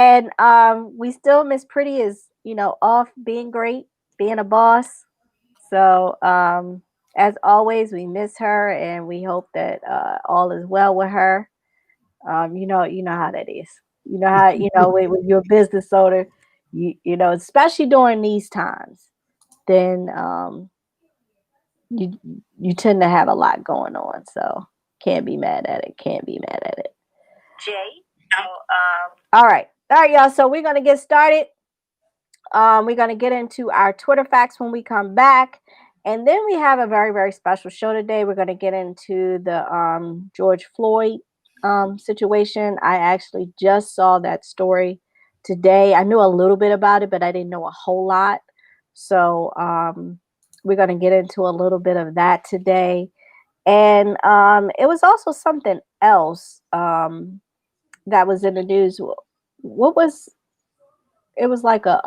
And we still Miss Pretty is, off being great, being a boss. So as always, we miss her and we hope that all is well with her. You know how that is. You know how when you're a business owner, especially during these times, then you you tend to have a lot going on. So can't be mad at it. Can't be mad at it. Jay. So, all right, y'all. So we're gonna get started. We're gonna get into our Twitter facts when we come back, and then we have a very very special show today. We're gonna get into the George Floyd situation. I actually just saw that story today. I knew a little bit about it, but I didn't know a whole lot. So we're gonna get into a little bit of that today, and it was also something else that was in the news. What was it? Was like a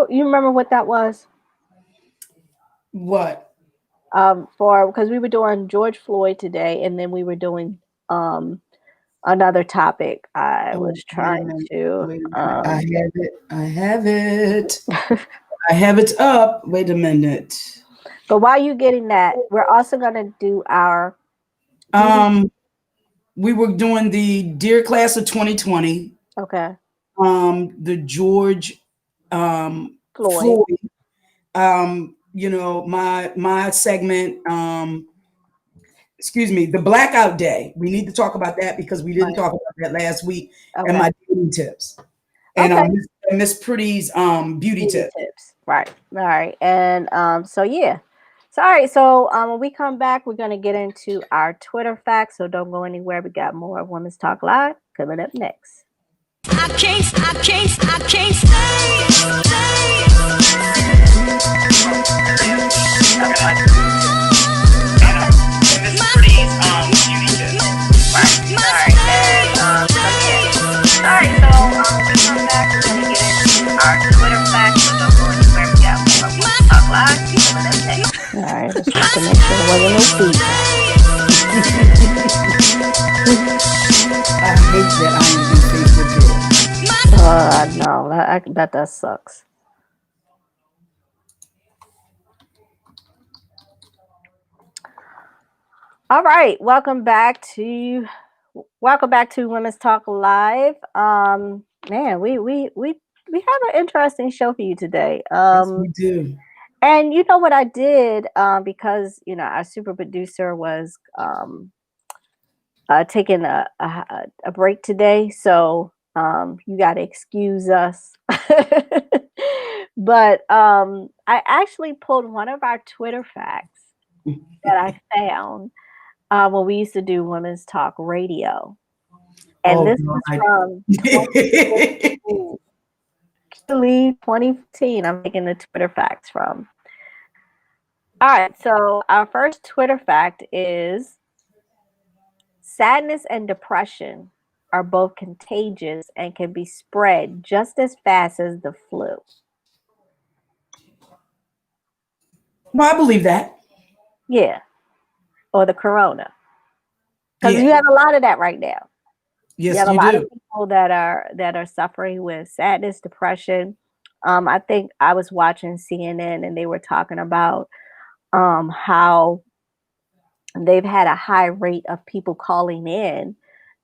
you remember what that was? What? For because we were doing George Floyd today, and then we were doing another topic. I was trying to. I have it. I have it. I have it up. Wait a minute. But while you getting that, we're also gonna do our. We were doing the Dear Class of 2020. Okay. The George Floyd. My segment. Excuse me, the Blackout Day. We need to talk about that because we didn't talk about that last week. Okay. And my beauty tips. And Miss Pretty's beauty tips. Right. All right. And so yeah. So all right. So when we come back, we're gonna get into our Twitter facts. So don't go anywhere. We got more of Women's Talk Live coming up next. I can't stay. Our Twitter facts, so don't go anywhere. We got more of Women's Talk Live coming up next. All right, just want to make sure there wasn't no feedback. I hate that I am in Facebook. No, that sucks. All right, welcome back to Women's Talk Live. Man, we have an interesting show for you today. Yes, we do. And you know what I did, because our super producer was taking a break today, so you got to excuse us. But I actually pulled one of our Twitter facts that I found when we used to do Women's Talk Radio, and this was from 2015. I'm taking the Twitter facts from. All right, so our first Twitter fact is sadness and depression are both contagious and can be spread just as fast as the flu. Well, I believe that. Yeah, or the corona, because you have a lot of that right now. Yes, you have a lot of people that are suffering with sadness, depression. I think I was watching CNN and they were talking about how they've had a high rate of people calling in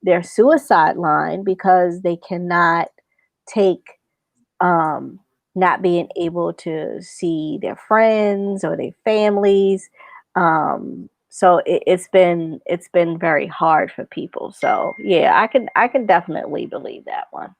their suicide line because they cannot take not being able to see their friends or their families. So it's been very hard for people. So yeah, I can definitely believe that one.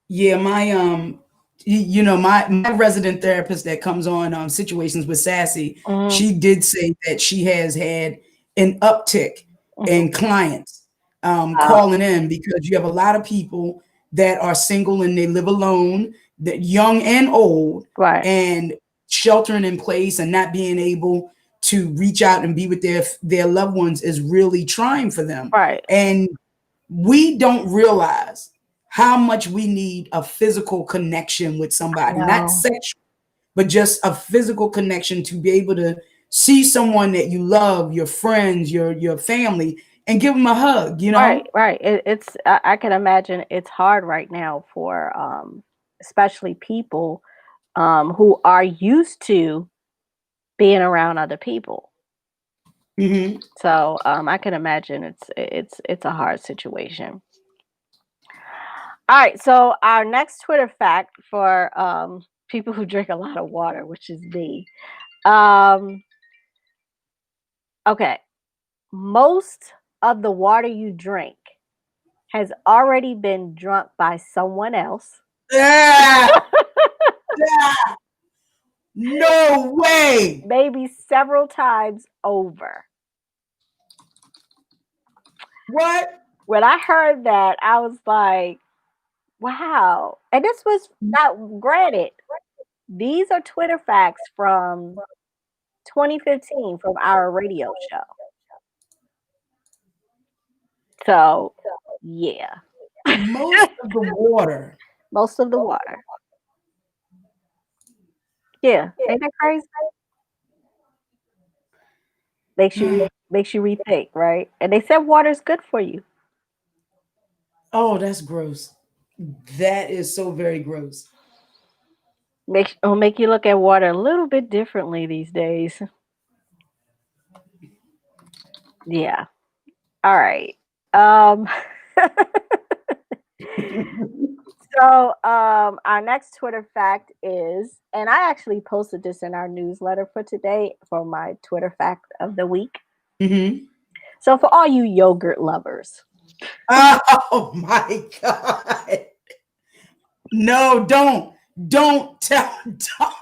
Yeah, my my resident therapist that comes on Situations with Sassy, she did say that she has had an uptick in clients calling in because you have a lot of people that are single and they live alone, that young and old, right, and sheltering in place and not being able to reach out and be with their loved ones is really trying for them. Right. And we don't realize how much we need a physical connection with somebody, not sexual, but just a physical connection to be able to see someone that you love, your friends, your family, and give them a hug, you know? Right. I can imagine it's hard right now for especially people who are used to being around other people. Mm-hmm. So I can imagine it's a hard situation. All right, so our next Twitter fact for people who drink a lot of water, which is me. Um, okay, most of the water you drink has already been drunk by someone else. Yeah, yeah. No way. Maybe several times over. What? When I heard that, I was like, wow. And this was not granted. These are Twitter facts from 2015 from our radio show. So, yeah, Most of the water. most of the water. Yeah, ain't that crazy? Makes you rethink, right? And they said water's good for you. Oh, that's gross. That is so very gross. It'll make you look at water a little bit differently these days. Yeah. All right. Um, so our next Twitter fact is, and I actually posted this in our newsletter for today for my Twitter fact of the week. Mm-hmm. So for all you yogurt lovers. Oh my God. No, don't tell. Don't.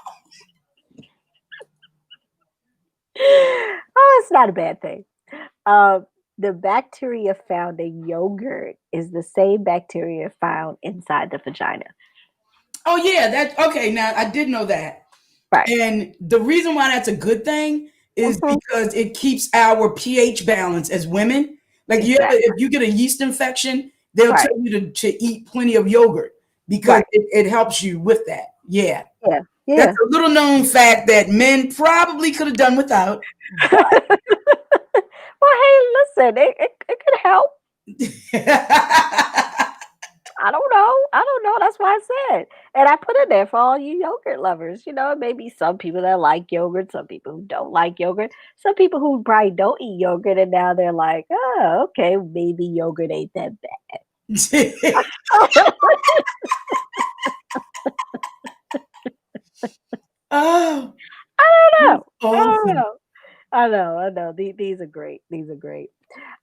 Oh, it's not a bad thing. Uh, the bacteria found in yogurt is the same bacteria found inside the vagina. Oh yeah, that okay. Now I did know that. Right. And the reason why that's a good thing is Mhm. because it keeps our pH balance as women. Like Exactly. if you get a yeast infection, they'll Right. tell you to eat plenty of yogurt because Right. it helps you with that. Yeah. Yeah. That's Yeah. a little known fact that men probably could have done without, but Well, hey, listen, it could help. I don't know. I don't know. That's why I said. And I put it there for all you yogurt lovers. You know, maybe some people that like yogurt, some people who don't like yogurt, some people who probably don't eat yogurt, and now they're like, oh, okay, maybe yogurt ain't that bad. Oh, I don't that's know. I don't awesome. know. I know. These are great. These are great.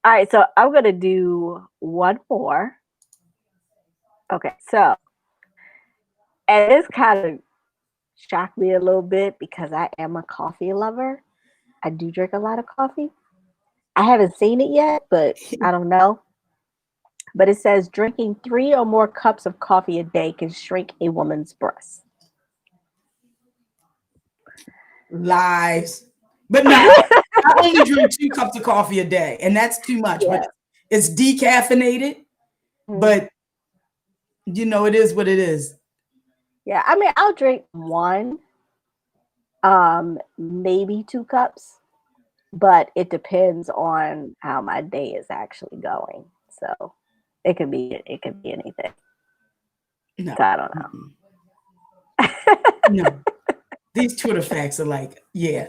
All right, so I'm gonna do one more. Okay, so and this kind of shocked me a little bit because I am a coffee lover. I do drink a lot of coffee. I haven't seen it yet, but I don't know. But it says drinking 3 or more cups of coffee a day can shrink a woman's breasts. Lies. But no, I only drink 2 cups of coffee a day, and that's too much. But Yeah. it's decaffeinated. Mhm. But it is what it is. Yeah. I mean, I'll drink one, maybe 2 cups, but it depends on how my day is actually going. So it could be anything. No, So I don't mm-mm. No. These Twitter facts are like, yeah.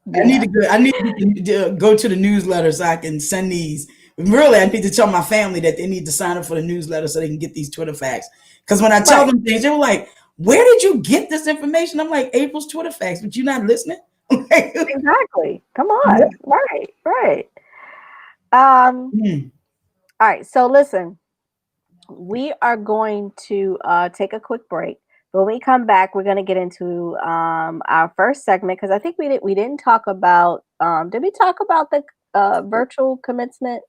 know. Yeah. I need to go to the newsletter so I can send these. Really, I need to tell my family that they need to sign up for the newsletter so they can get these Twitter facts. Because when I tell Right. them things, they were like, "Where did you get this information?" I'm like, "April's Twitter facts," but you're not listening. Exactly. Come on. Right. Right. Um. Mm. All right. So listen, we are going to take a quick break. When we come back, we're going to get into our first segment because I think we didn't talk about did we talk about the virtual commencement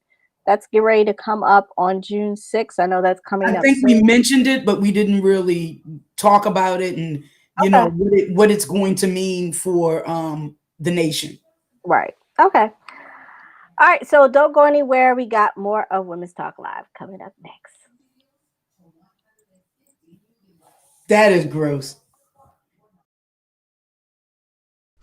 that's getting ready to come up on June 6th? I know that's I coming up think we soon. mentioned it, but we didn't really talk about it and Okay. what it's going to mean for the nation. Right. Okay. All right. So don't go anywhere. We got more of Women's Talk Live coming up next. That is gross.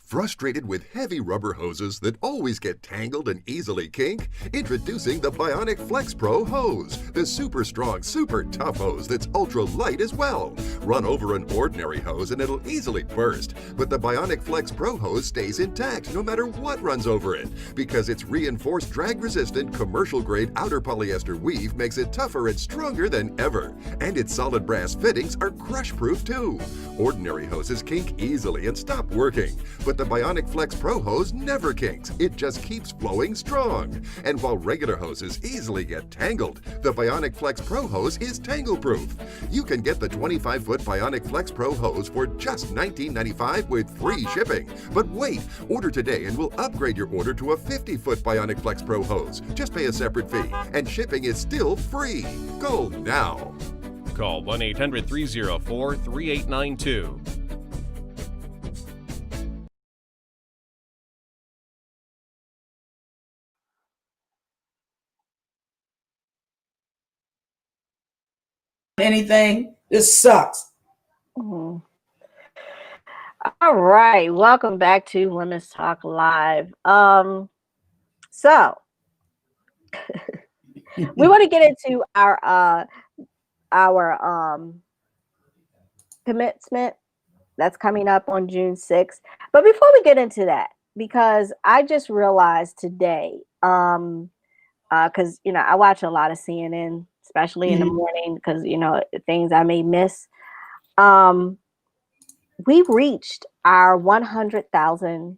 Frustrated with heavy rubber hoses that always get tangled and easily kink? Introducing the Bionic Flex Pro hose, the super strong, super tough hose that's ultra light as well. Run over an ordinary hose and it'll easily burst, but the Bionic Flex Pro hose stays intact no matter what runs over it, because its reinforced drag-resistant commercial-grade outer polyester weave makes it tougher and stronger than ever. And its solid brass fittings are crush-proof too. Ordinary hoses kink easily and stop working, but the Bionic Flex Pro hose never kinks. It just keeps flowing strong. And while regular hoses easily get tangled, the Bionic Flex Pro hose is tangle-proof. You can get the 25-foot Bionic Flex Pro hose for just $19.95 with free shipping. But wait, order today and we'll upgrade your order to a 50-foot Bionic Flex Pro hose. Just pay a separate fee, and shipping is still free. Go now. Call 1-800-304-3892. Anything. This sucks. All right, welcome back to Women's Talk Live. So we want to get into our commencement that's coming up on June 6th. But before we get into that, because I just realized today, because I watch a lot of CNN, especially in the morning, because things I may miss. We reached our 100,000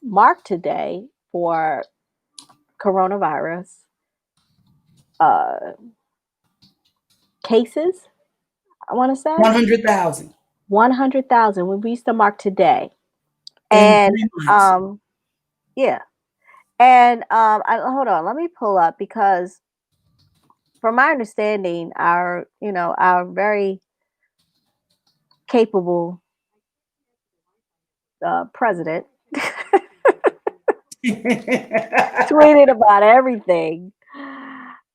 mark today for coronavirus cases. I want to say 100,000. 100,000. We reached the mark today, and yeah. And hold on, let me pull up, because from my understanding, our very capable president tweeted about everything,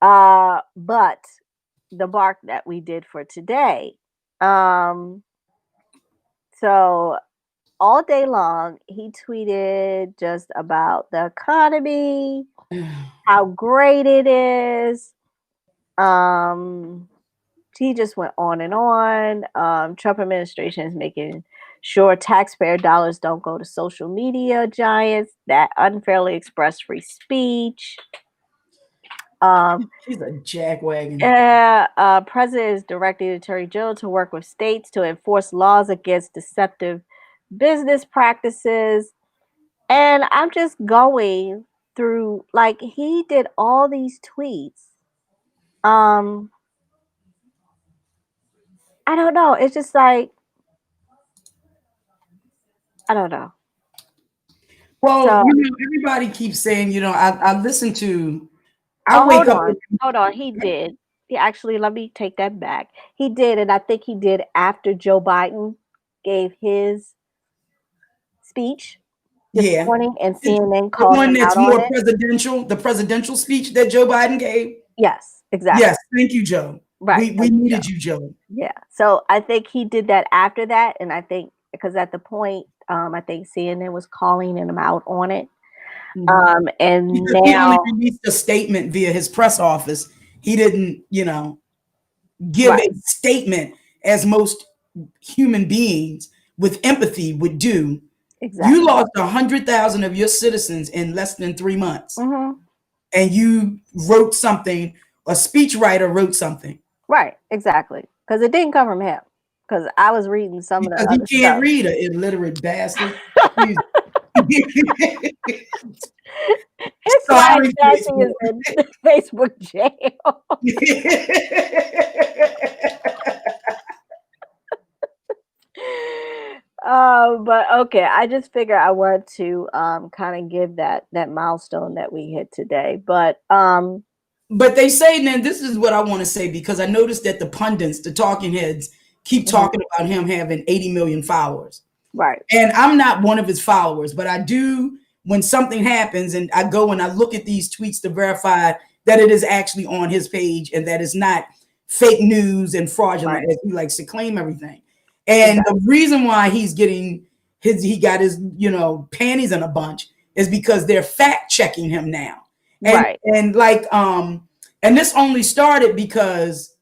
but the mark that we did for today. So all day long, he tweeted just about the economy, how great it is. He just went on and on. Trump administration is making sure taxpayer dollars don't go to social media giants that unfairly express free speech. She's a jackwagon. President is directing the Attorney General to work with states to enforce laws against deceptive business practices. And I'm just going through, like, he did all these tweets. I don't know. It's just like, I don't know. Well, everybody keeps saying, I listen to. Hold on. He did. Actually, let me take that back. He did, and I think he did after Joe Biden gave his speech this morning, and CNN called the one him that's out more on presidential, the presidential speech that Joe Biden gave. Yes, exactly. Yes, thank you, Joe. Right, we needed you, Joe. Yeah. So I think he did that after that, and I think because at the point, I think CNN was calling him out on it. And because he only released a statement via his press office. He didn't, give a statement as most human beings with empathy would do. Exactly. You lost 100,000 of your citizens in less than 3 months, and you wrote something. A speechwriter wrote something. Right. Exactly. Because it didn't come from him. Because I was reading some of the other he can't read, an illiterate bastard. It's why Sassy is in Facebook jail. But okay, I just figure I want to kind of give that milestone that we hit today. But they say, then this is what I want to say, because I noticed that the pundits, the talking heads, keep talking about him having 80 million followers. Right. And I'm not one of his followers, but I do, when something happens and I go and I look at these tweets to verify that it is actually on his page and that it's not fake news and fraudulent, as he likes to claim everything. And the reason why he's getting he got his, panties in a bunch is because they're fact checking him now. Right. And this only started because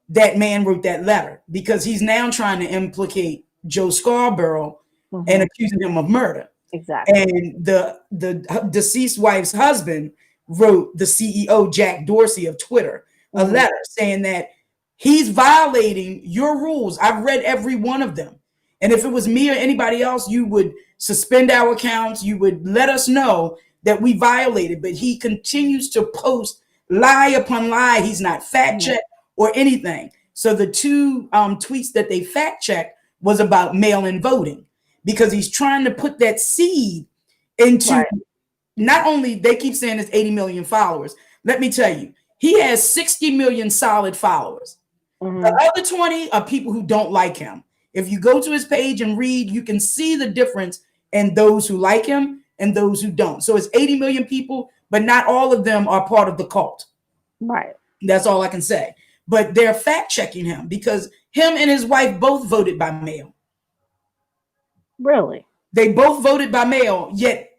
that man wrote that letter, because he's now trying to implicate Joe Scarborough and accusing him of murder. Exactly. And the deceased wife's husband wrote the CEO, Jack Dorsey of Twitter, a letter saying that he's violating your rules. I've read every one of them. And if it was me or anybody else, you would suspend our accounts. You would let us know that we violated. But he continues to post lie upon lie. He's not fact checked or anything. So the two tweets that they fact checked was about mail-in voting, because he's trying to put that seed into not only, they keep saying it's 80 million followers. Let me tell you, he has 60 million solid followers. The other 20 are people who don't like him. If you go to his page and read, you can see the difference in those who like him and those who don't. So it's 80 million people, but not all of them are part of the cult. Right. That's all I can say. But they're fact checking him because him and his wife both voted by mail. Really? They both voted by mail, yet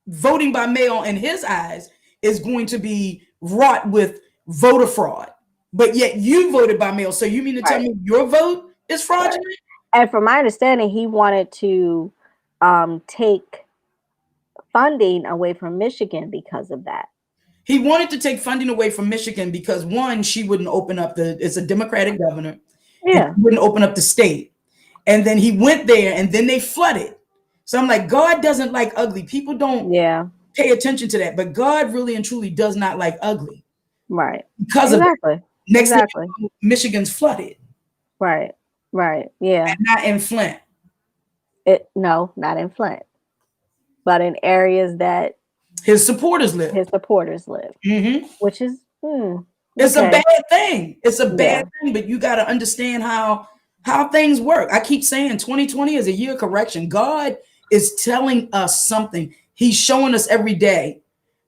voting by mail in his eyes is going to be wrought with voter fraud. But yet you voted by mail. So you mean to tell me your vote is fraudulent? Right. And from my understanding, he wanted to take funding away from Michigan because of that. He wanted to take funding away from Michigan because, one, she wouldn't open up it's a Democratic governor. Yeah. Wouldn't open up the state. And then he went there and then they flooded. So I'm like, God doesn't like ugly. People don't pay attention to that. But God really and truly does not like ugly. Right. Because of it. Next thing you know, Michigan's flooded. Right. Right. Yeah. And not in Flint. No, not in Flint. But in areas that his supporters live. Which is it's a bad thing. It's a bad thing, but you got to understand how things work. I keep saying 2020 is a year of correction. God is telling us something. He's showing us every day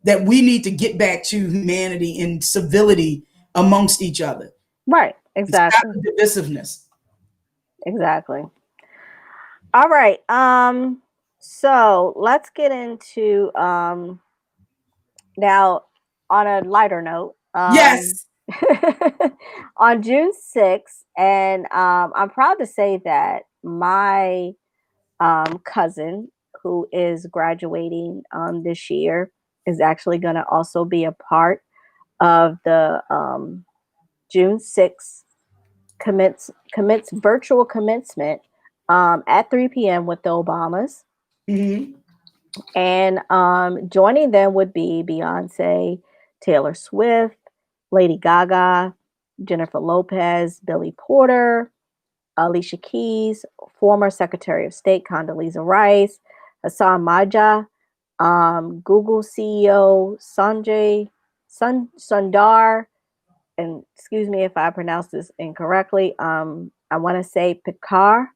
that we need to get back to humanity and civility amongst each other. Right. Exactly. Stop the divisiveness. Exactly. All right. So let's get into now on a lighter note. Yes. On June 6th, and I'm proud to say that my cousin, who is graduating this year, is actually going to also be a part of the June 6th virtual commencement at 3 p.m. with the Obamas. And joining them would be Beyonce, Taylor Swift, Lady Gaga, Jennifer Lopez, Billy Porter, Alicia Keys, former Secretary of State Condoleezza Rice, Hassan Maja, Google CEO Sundar, and excuse me if I pronounce this incorrectly. I want to say Pichai.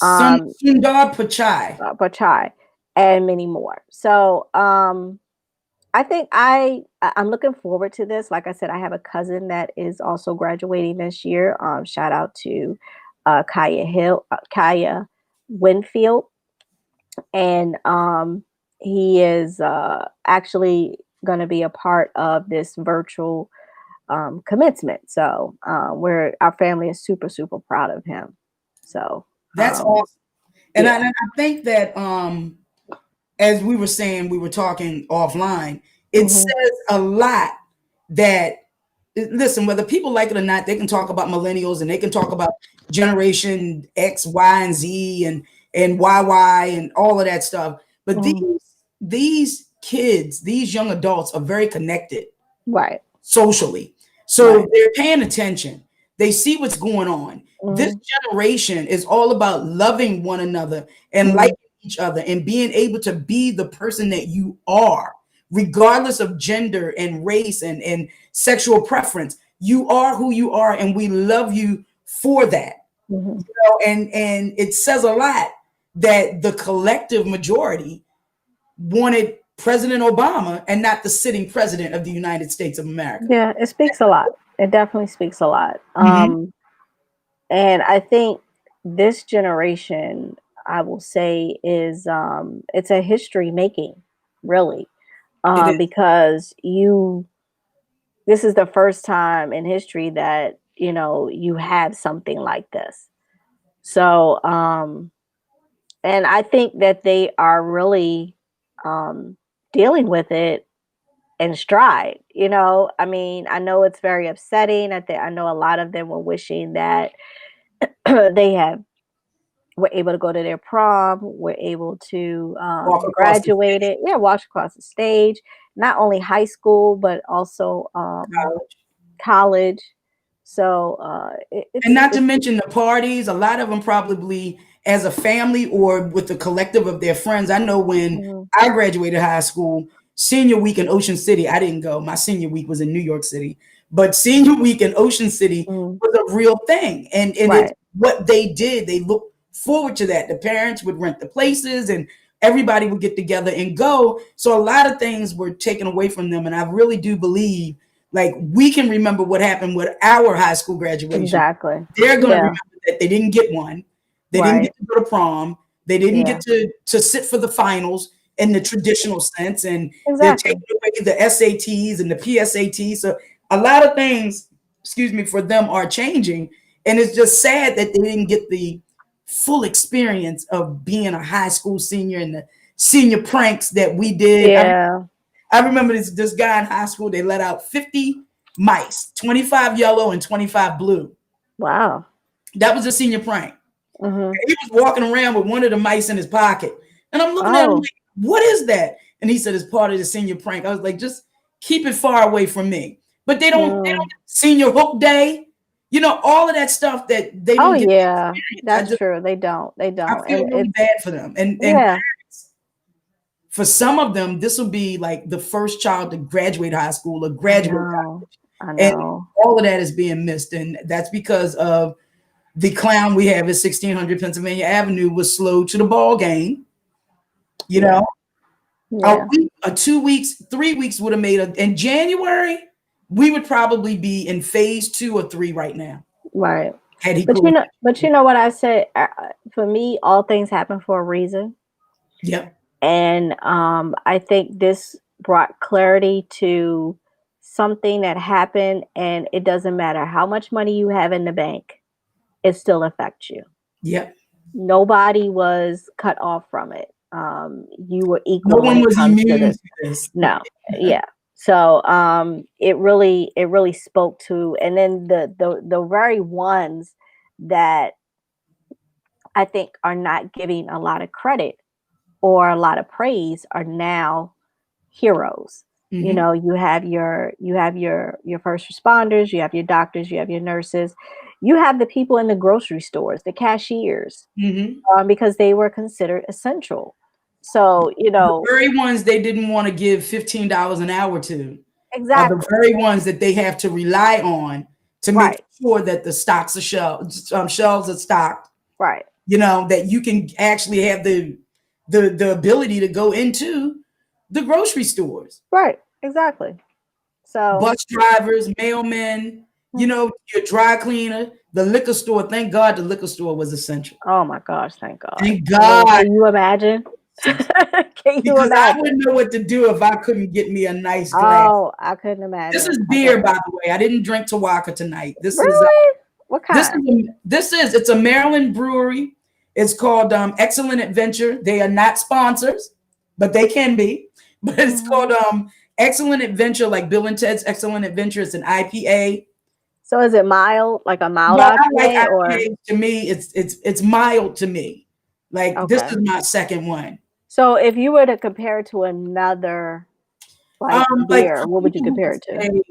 Sundar Pichai. Pichai, and many more. So I think I'm looking forward to this. Like I said, I have a cousin that is also graduating this year. Shout out to Kaya Winfield, and he is actually going to be a part of this virtual commencement. So our family is super, super proud of him. So that's awesome. And I think that as we were saying, we were talking offline, it says a lot that, listen, whether people like it or not, they can talk about millennials and they can talk about generation X, Y, and Z and YY and all of that stuff. But these kids, these young adults are very connected. Right. Socially. So they're paying attention. They see what's going on. This generation is all about loving one another and liking each other and being able to be the person that you are, regardless of gender and race and sexual preference. You are who you are, and we love you for that. You know, and it says a lot that the collective majority wanted President Obama and not the sitting president of the United States of America. Yeah, it speaks a lot. It definitely speaks a lot. And I think this generation I will say is it's a history making, really, It is. because this is the first time in history that you have something like this. So, and I think that they are really dealing with it in stride. I mean, I know it's very upsetting. I know a lot of them were wishing that they have were able to go to their prom, were able to Walk across the graduate it, yeah, walk across the stage, not only high school but also college. college. So And not to it's mention the parties, a lot of them probably as a family or with the collective of their friends. I know when mhm, I graduated high school, senior week in Ocean City, I didn't go. My senior week was in New York City. But senior week in Ocean City mhm, was a real thing. And it's right, what they did. They looked forward to that. The parents would rent the places and everybody would get together and go. So a lot of things were taken away from them. And I really do believe like we can remember what happened with our high school graduation. exactly, They're going to yeah, remember that they didn't get one. They didn't right, get to go to prom. They didn't yeah, get to sit for the finals in the traditional sense. And they're exactly, taking away the SATs and the PSATs. So a lot of things, excuse me, for them are changing. And it's just sad that they didn't get the full experience of being a high school senior and the senior pranks that we did. yeah, I remember this guy in high school, they let out 50 mice, 25 yellow and 25 blue. wow, That was a senior prank. hmm, He was walking around with one of the mice in his pocket. And I'm looking at him oh, like, what is that? And he said it's part of the senior prank. I was like, just keep it far away from me. But they don't mm. senior hook day, all of that stuff that they Oh don't get to yeah, experience. that's true. They don't, I feel and really it's bad for them. And yeah, for some of them, this will be like the first child to graduate high school or I graduate know, I and know, all of that is being missed. And that's because of the clown we have at 1600 Pennsylvania Avenue was slow to the ball game. You yeah, know, a yeah, week, 2 weeks, 3 weeks would have made in January, we would probably be in phase 2 or 3 right now. right. Had he But closed. you know what I said. For me, all things happen for a reason, Yep. and I think this brought clarity to something that happened, and it doesn't matter how much money you have in the bank, it still affects you. Yep. Nobody was cut off from it. You were No equal when one it was comes to immune this. to this. No, yeah. So it really spoke to, and then the very ones that I think are not giving a lot of credit or a lot of praise are now heroes. Hmm. You have your first responders, you have your doctors, you have your nurses, you have the people in the grocery stores, the cashiers, Hmm. because they were considered essential. So, The very ones they didn't want to give $15 an hour to are the exactly. very ones that they have to rely on to make Right, sure that the stocks are shelves are stocked. right, That you can actually have the ability to go into the grocery stores. right, exactly. So, Bus drivers, mailmen, hmm, your dry cleaner, the liquor store. Thank God the liquor store was essential. oh my gosh, thank God. Thank I mean, God. can you imagine? Can you Because I imagine? wouldn't know what to do if I couldn't get me a nice glass. Oh, I couldn't This imagine. is I couldn't beer, by imagine. the way. I didn't drink Tawaka tonight. Really? What kind? It's a Maryland brewery. It's called Excellent Adventure. They are not sponsors, but they can be. But it's called Hmm. Excellent Adventure, like Bill and Ted's Excellent Adventure. It's an IPA. So is it mild, like a mild No, I like IPA, or IPA. To me, it's mild to me. Like this okay? is my second one. So if you were to compare it to another like Like beer, for what would you people who compare would it to? say,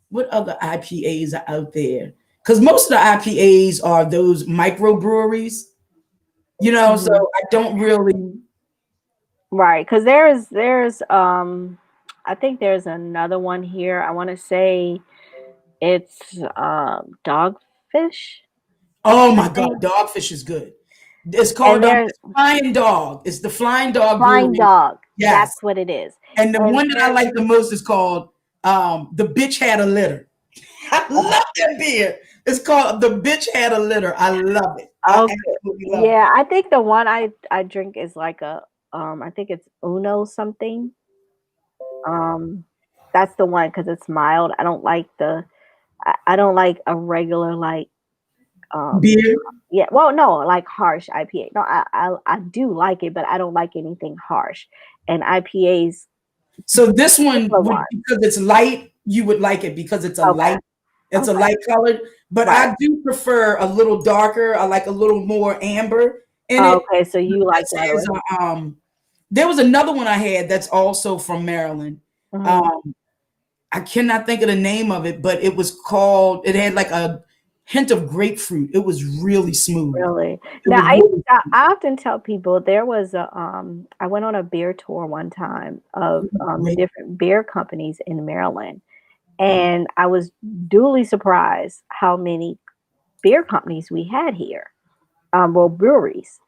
what other IPAs are out there? Because most of the IPAs are those microbreweries, so Hmm. I don't really. Right, because there's I think there's another one here. I want to say it's dogfish, Oh I my God, think, Dogfish is good. It's and called there's it's Flying Dog. It's the Flying Dog Flying Brewery. Dog. Yes. That's what it is. And the And one that I there's like the most is called The Bitch Had a Litter. I love that beer. It's called The Bitch Had a Litter. I love it. I Okay. absolutely love it. Yeah, I think the one I drink is like a I think it's Uno something. Um, that's the one because it's mild. I don't like I don't like a regular like um Beer. yeah, well no, like harsh IPA. No, I do like it, but I don't like anything harsh. And IPAs, So this one particular would, one. because it's light, you would like it because it's a Okay. light, it's a Okay. light colored. But Right. I do prefer a little darker. I like a little more amber in it. Okay, so you like This the other is one. there was another one I had that's also from Maryland. Mhm. Um, I cannot think of the name of it, but it was called. It had like a hint of grapefruit. It was really smooth. Really? It Now was really I often tell people there was a I went on a beer tour one time of the great. different beer companies in Maryland, and I was duly surprised how many beer companies we had here. Well, breweries.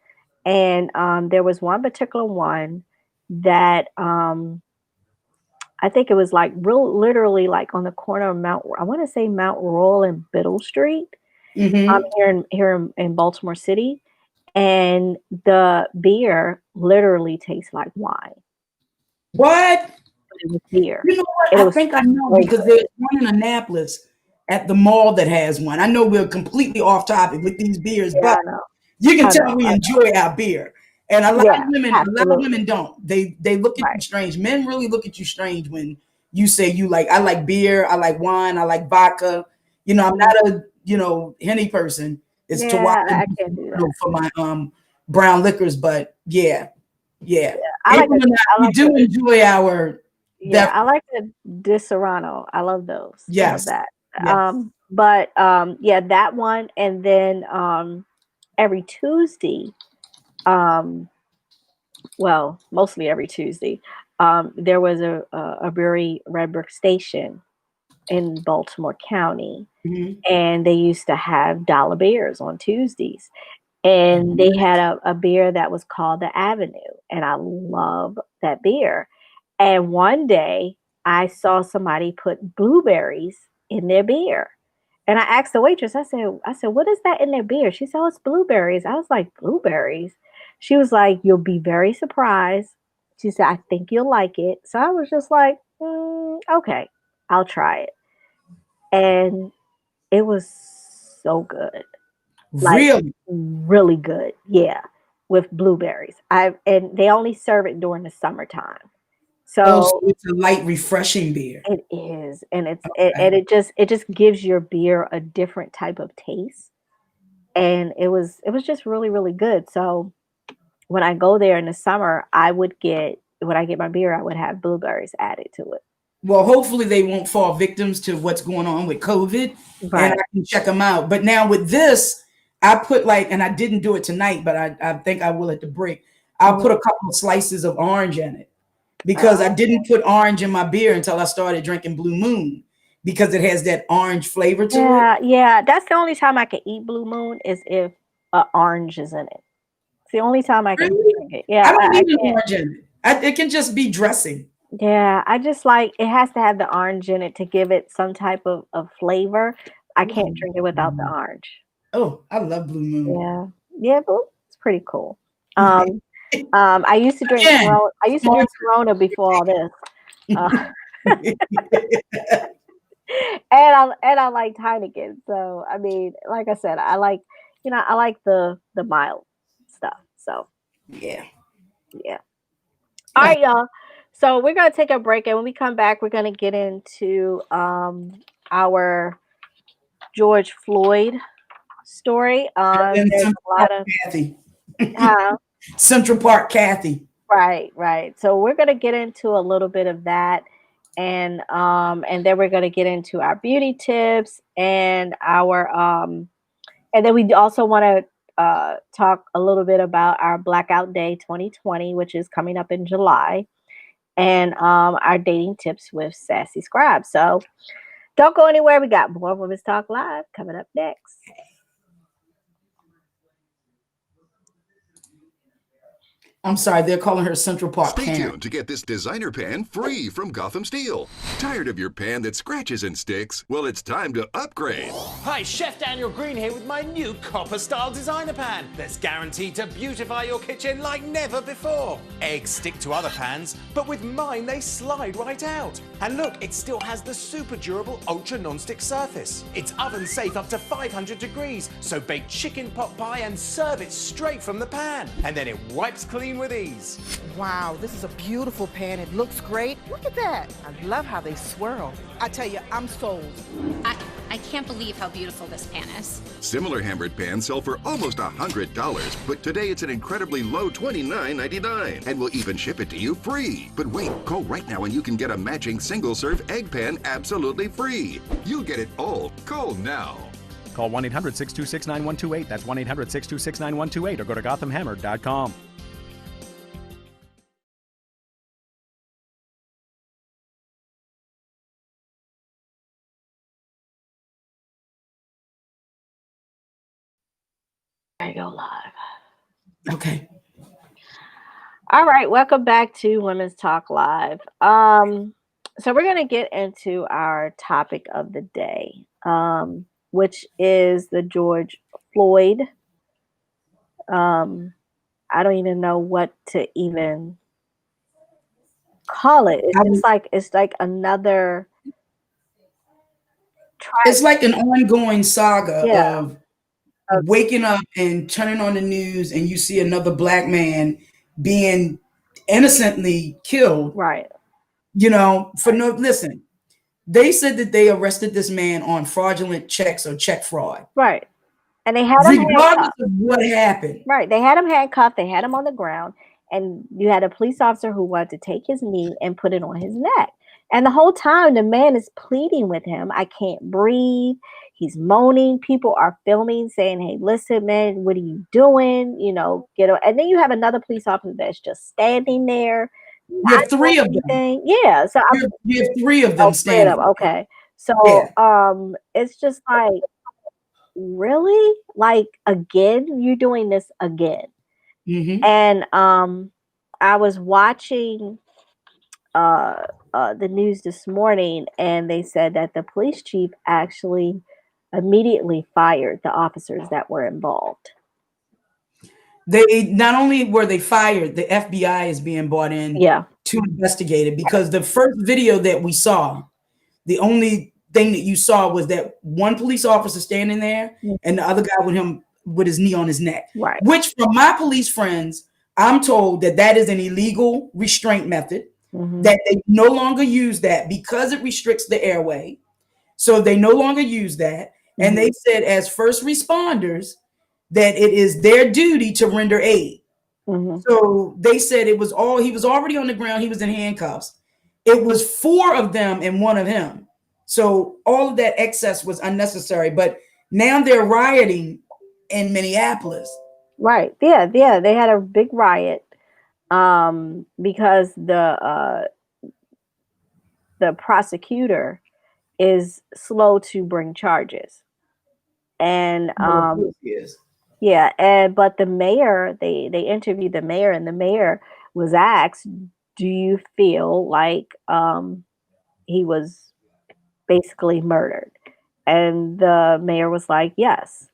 And there was one particular one that I think it was like real literally like on the corner of I want to say Mount Royal and Biddle Street, Hmm. here in Baltimore City. And the beer literally tastes like wine, What? but it was beer. You know what? And it I was think I know so because good. there's one in Annapolis at the mall that has one. I know we're completely off topic with these beers, Yeah, but I know. you can I tell know. we I know. enjoy our beer. And Yeah, a lot of absolutely. women don't. They look at you Right. strange. Men really look at you strange when you say you like, I like beer, I like wine, I like vodka. You know, I'm Mhm. not a, Henny person. It's to Yeah, watch I can't do that. for my brown liquors, but yeah, yeah. Yeah, I like April the and I, I we like do the enjoy our yeah, def I like the Di Serrano. I love those. I love yes, that. yes. But yeah, that one, and then every Tuesday, um, well, mostly every Tuesday, there was a brewery, Red Brick Station in Baltimore County, Mhm. and they used to have dollar beers on Tuesdays. And they had a beer that was called the Avenue, and I love that beer. And one day I saw somebody put blueberries in their beer. And I asked the waitress, I said, what is that in their beer? She said, oh, it's blueberries. I was like, blueberries? She was like, you'll be very surprised. She said, I think you'll like it. So I was just like, okay, I'll try it. And it was so good. Like, Really? really good, yeah, with blueberries. And they only serve it during the summertime. Oh, so So it's a light, refreshing beer. it is, and Okay. it just gives your beer a different type of taste, and it was just really, really good. So when I go there in the summer, when I get my beer, I would have blueberries added to it. Well, hopefully they won't fall victims to what's going on with COVID, and Right. I can check them out. But now with this, I put like, and I didn't do it tonight, but I think I will at the break. I'll put Mhm. a couple of slices of orange in it because I Oh. didn't put orange in my beer until I started drinking Blue Moon because it has that orange flavor to it. Yeah, yeah, that's the only time I can eat Blue Moon is if a orange is in it. It's the only time I can Really? drink it. Yeah, I don't I need an can't. orange in it. It can just be dressing. Yeah, I just like it has to have the orange in it to give it some type of flavor. I Oh, I can't love drink it Blue without the Moon. orange. Oh, I love Blue Moon. Yeah. Yeah, but it's pretty cool. Um, I used to drink Again, Corona. I used to drink sponsor. Corona before all this. Uh, and I like Heineken. So I mean, like I said, I like the mild stuff. So Yeah. yeah. All right, y'all. So we're gonna take a break, and when we come back, we're gonna get into our George Floyd story. And There's Central a lot Park of Kathy. uh, Central Park Kathy. right, right. So we're gonna get into a little bit of that, and then we're gonna get into our beauty tips and then we also want to talk a little bit about our Blackout Day 2020, which is coming up in July, and our dating tips with Sassy Scribe. So don't go anywhere. We got more Women's Talk Live coming up next. I'm sorry, they're calling her Central Park Stay Karen. tuned to get this designer pan free from Gotham Steel. Tired of your pan that scratches and sticks? Well, it's time to upgrade. Hi, Chef Daniel Green here with my new copper-style designer pan that's guaranteed to beautify your kitchen like never before. Eggs stick to other pans, but with mine they slide right out. And look, it still has the super durable ultra non-stick surface. It's oven safe up to 500 degrees, so bake chicken pot pie and serve it straight from the pan. And then it wipes clean with ease. Wow, this is a beautiful pan. It looks great. Look at that. I love how they swirl. I tell you, I'm sold. I can't believe how beautiful this pan is. Similar hammered pans sell for almost $100, but today it's an incredibly low $29.99, and we'll even ship it to you free. But wait, call right now and you can get a matching single-serve egg pan absolutely free. You'll get it all. Call now. Call 1-800-626-9128. That's 1-800-626-9128 or go to GothamHammered.com. There you go, live. Okay. All right, welcome back to Women's Talk Live. So we're going to get into our topic of the day, which is the George Floyd. I don't even know what to even call it. It's like another. It's like an ongoing saga of waking up and turning on the news, and you see another black man being innocently killed. Right. You know, for no, listen, they said that they arrested this man on fraudulent checks or check fraud. Right. And they had him regardless handcuffed. of what happened. Right. They had him handcuffed. They had him on the ground. And you had a police officer who wanted to take his knee and put it on his neck. And the whole time the man is pleading with him. I can't breathe. He's moaning. People are filming saying, hey, listen, man, what are you doing? You know, get on. And then you have another police officer that's just standing there. You have three of them. Yeah. So you have three of them standing. Okay. So it's just like, really? Like, again, you're doing this again. Mm-hmm. And I was watching the news this morning, and they said that the police chief actually immediately fired the officers that were involved. They not only were they fired, the FBI is being brought in to investigate it, because the first video that we saw, the only thing that you saw was that one police officer standing there and the other guy with him with his knee on his neck. Right. Which, from my police friends, I'm told that is an illegal restraint method, that they no longer use that because it restricts the airway. So they no longer use that. And they said, as first responders, that it is their duty to render aid. So they said he was already on the ground. He was in handcuffs. It was 4 of them and 1 of him. So all of that excess was unnecessary. But now they're rioting in Minneapolis. Right. Yeah. They had a big riot because the prosecutor is slow to bring charges. And but the mayor, they interviewed the mayor, and the mayor was asked, do you feel like he was basically murdered? And the mayor was like, yes,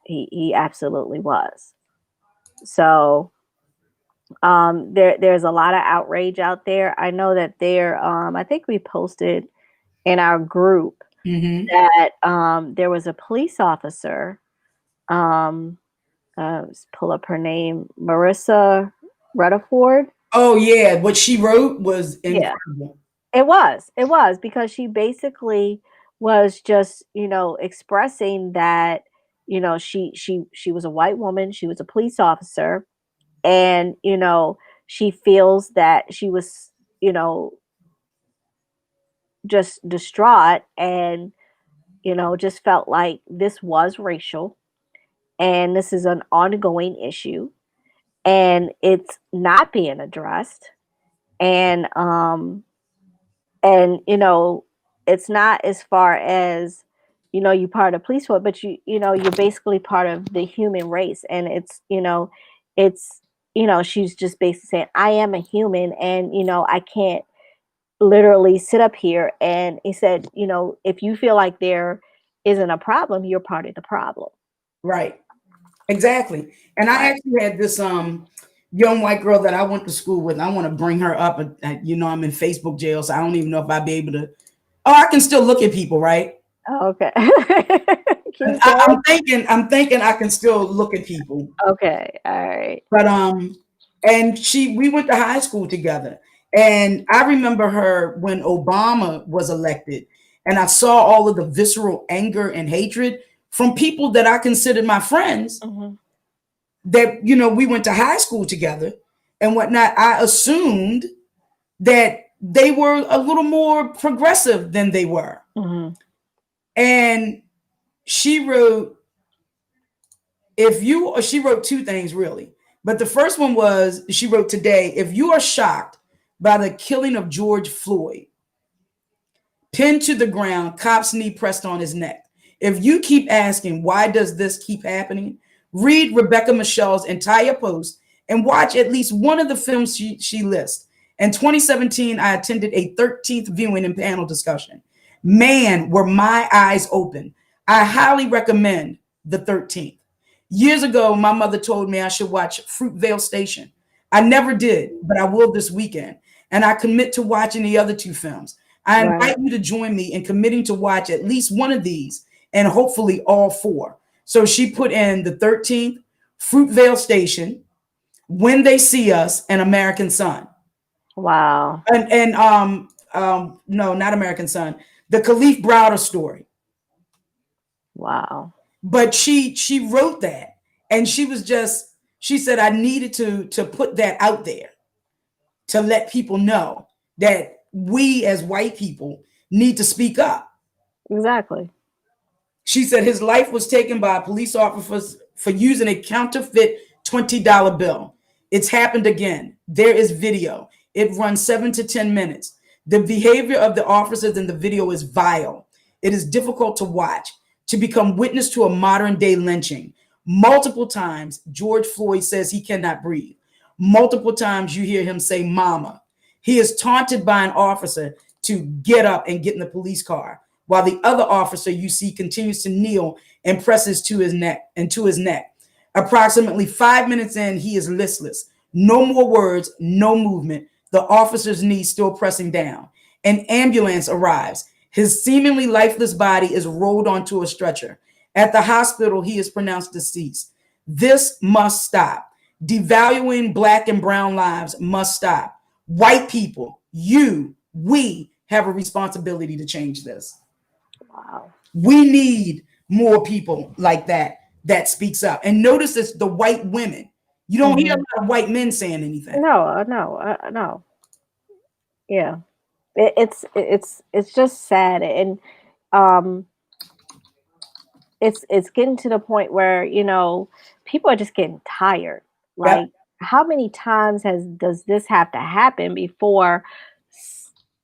he absolutely was. So there's a lot of outrage out there. I know that I think we posted in our group that there was a police officer, let's pull up her name, Marissa Rutherford. Oh yeah, what she wrote was incredible. It was because she basically was just, expressing that, she was a white woman, she was a police officer, and, she feels that she was, just distraught and, just felt like this was racial and this is an ongoing issue and it's not being addressed. And it's not as far as, you're part of police force, but you're basically part of the human race. And it's she's just basically saying, I am a human, and, I can't literally sit up here. And he said, if you feel like there isn't a problem, you're part of the problem. Right. Exactly. And I actually had this young white girl that I went to school with. I want to bring her up. I'm in Facebook jail, so I don't even know if I'd be able to. Oh, I can still look at people, right? Okay. I'm thinking I can still look at people. Okay. All right. But and we went to high school together. And I remember her when Obama was elected, and I saw all of the visceral anger and hatred from people that I considered my friends, that, we went to high school together and whatnot. I assumed that they were a little more progressive than they were. And she wrote, she wrote two things really. But the first one was, she wrote today, if you are shocked by the killing of George Floyd, pinned to the ground, cop's knee pressed on his neck. If you keep asking, why does this keep happening? Read Rebecca Michelle's entire post and watch at least one of the films she lists. In 2017, I attended a 13th viewing and panel discussion. Man, were my eyes open. I highly recommend the 13th. Years ago, my mother told me I should watch Fruitvale Station. I never did, but I will this weekend. And I commit to watching the other two films. I invite you to join me in committing to watch at least one of these, and hopefully all four. So she put in the 13th, Fruitvale Station, When They See Us, and American Son. Wow. And no, not American Son, the Khalif Browder story. Wow. But she wrote that, and she said, I needed to put that out there to let people know that we as white people need to speak up. Exactly. She said his life was taken by police officers for using a counterfeit $20 bill. It's happened again. There is video. It runs 7 to 10 minutes. The behavior of the officers in the video is vile. It is difficult to watch. To become witness to a modern day lynching. Multiple times, George Floyd says he cannot breathe. Multiple times you hear him say, mama. He is taunted by an officer to get up and get in the police car, while the other officer you see continues to kneel and presses to his neck. Approximately 5 minutes in, he is listless. No more words, no movement. The officer's knee still pressing down. An ambulance arrives. His seemingly lifeless body is rolled onto a stretcher. At the hospital, he is pronounced deceased. This must stop. Devaluing Black and brown lives must stop. White people, we have a responsibility to change this. Wow. We need more people like that speaks up. And notice it's the white women. You don't hear a lot of white men saying anything. No. Yeah. It's just sad, and it's getting to the point where people are just getting tired. Like, how many times does this have to happen before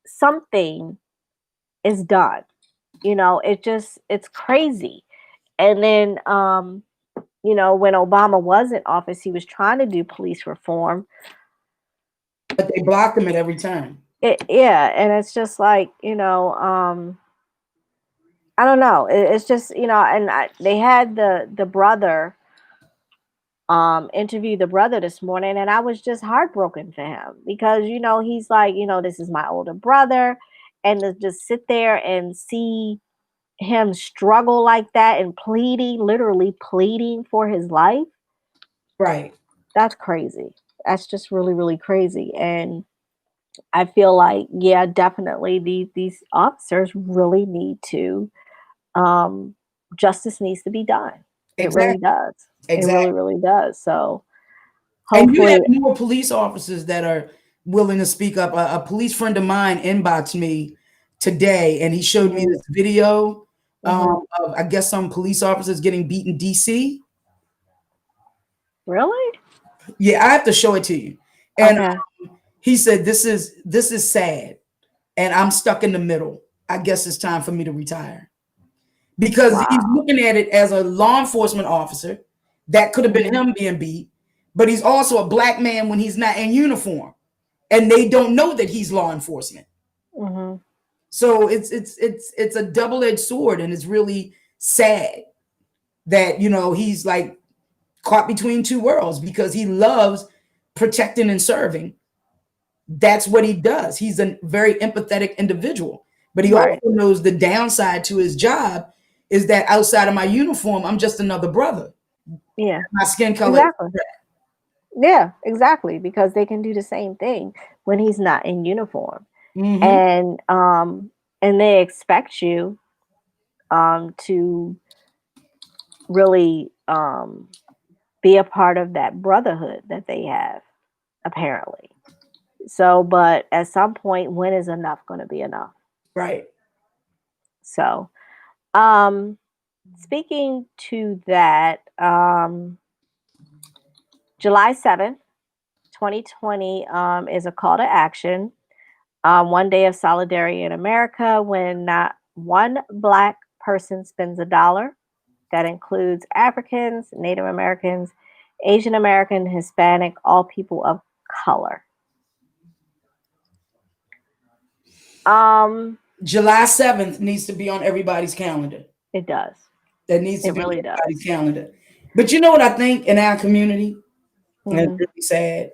something is done? It's crazy. And then when Obama was in office, he was trying to do police reform, but they blocked him at every turn. And it's just like, I don't know. It's just, and they had the brother interview the brother this morning, and I was just heartbroken for him because, he's like, this is my older brother, and to just sit there and see him struggle like that and literally pleading for his life. Right. That's crazy. That's just really, really crazy. And I feel like, yeah, definitely these officers really need to, justice needs to be done. Exactly. It really does. Exactly. It really, really does. So hopefully. And you have more police officers that are willing to speak up. A police friend of mine inboxed me today, and he showed me this video of, I guess, some police officers getting beat in DC. Really? Yeah, I have to show it to you. And he said, this is sad, and I'm stuck in the middle. I guess it's time for me to retire. Because he's looking at it as a law enforcement officer. That could have been him being beat. but he's also a black man when he's not in uniform, and they don't know that he's law enforcement. Mm-hmm. So it's a double-edged sword, and it's really sad that, you know, he's like caught between two worlds because he loves protecting and serving. That's what he does. He's a very empathetic individual, but he Right. also knows the downside to his job is that outside of my uniform, I'm just another brother. Yeah. My skin color. Exactly. Yeah, exactly. Because they can do the same thing when he's not in uniform. Mm-hmm. And they expect you to really be a part of that brotherhood that they have, apparently. So, but at some point, when is enough going to be enough? Right. So, speaking to that, July 7th, 2020 is a call to action. One day of solidarity in America when not one Black person spends $1. That includes Africans, Native Americans, Asian American, Hispanic, all people of color. July 7th needs to be on everybody's calendar. It does. That needs to It be really on everybody's does. calendar. But you know what I think in our community? And it's really sad.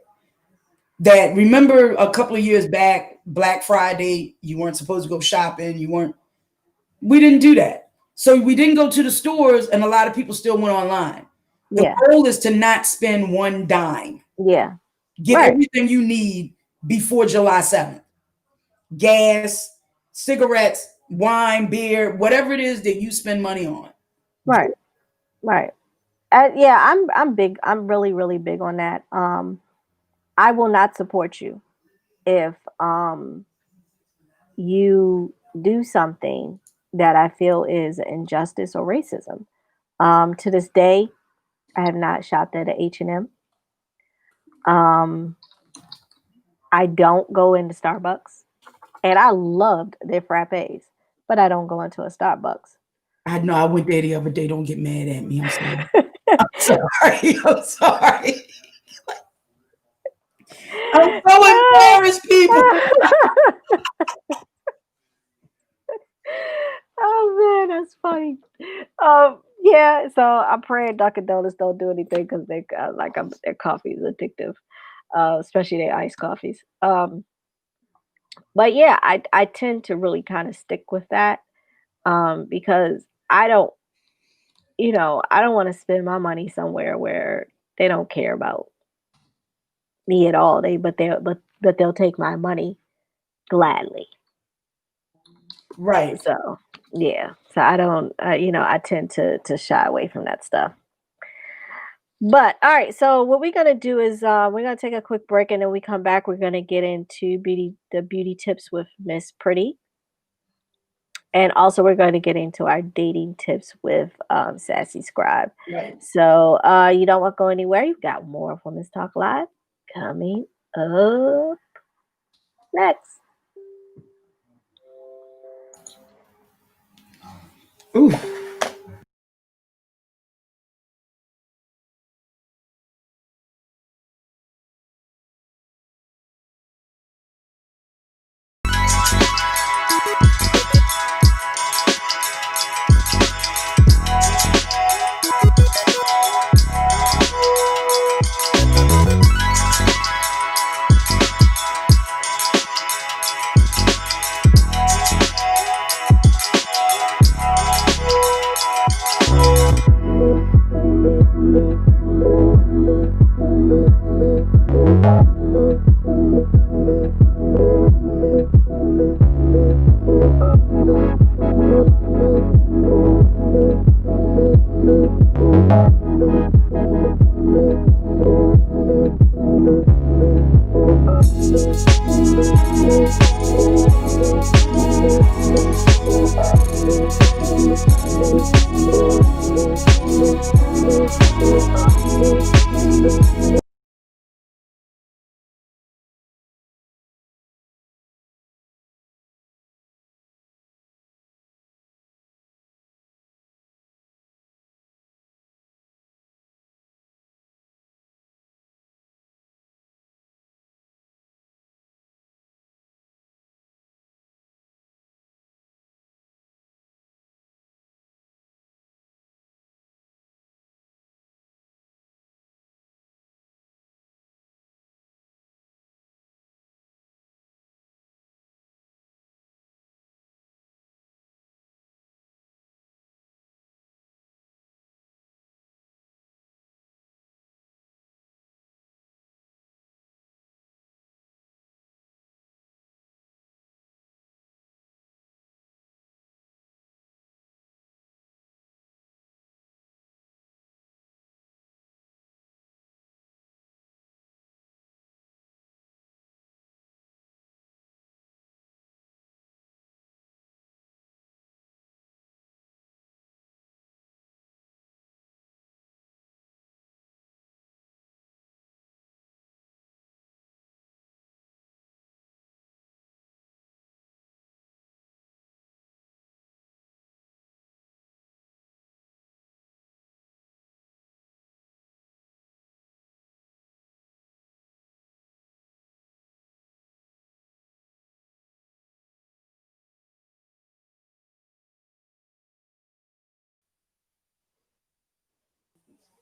That remember a couple of years back, Black Friday, you weren't supposed to go shopping. We didn't do that. So we didn't go to the stores, and a lot of people still went online. The Yeah. goal is to not spend one dime. Yeah. Get Right. everything you need before July 7th. Gas, cigarettes, wine, beer, whatever it is that you spend money on. Right. Right. Yeah, I'm big. I'm really, really big on that. I will not support you if you do something that I feel is injustice or racism. To this day, I have not shopped at a H&M. Um, I don't go into Starbucks, and I loved their frappes, but I don't go into a Starbucks. I know I went there the other day. Don't get mad at me. I'm sorry. I'm sorry. I'm sorry. I'm so embarrassed, people. Oh man, that's funny. Yeah, so I'm praying Dunkin' Donuts don't do anything because their coffee is addictive, especially their iced coffees. But yeah, I tend to really kind of stick with that because I don't want to spend my money somewhere where they don't care about me at all. But they'll take my money gladly. Right. So yeah, so I don't, I tend to shy away from that stuff. But all right, so what we're gonna do is we're gonna take a quick break, and then we come back. We're gonna get into the beauty tips with Miss Pretty, and also we're going to get into our dating tips with Sassy Scribe. Right. So you don't want to go anywhere. You've got more of Women's Talk Live coming up next. Ooh.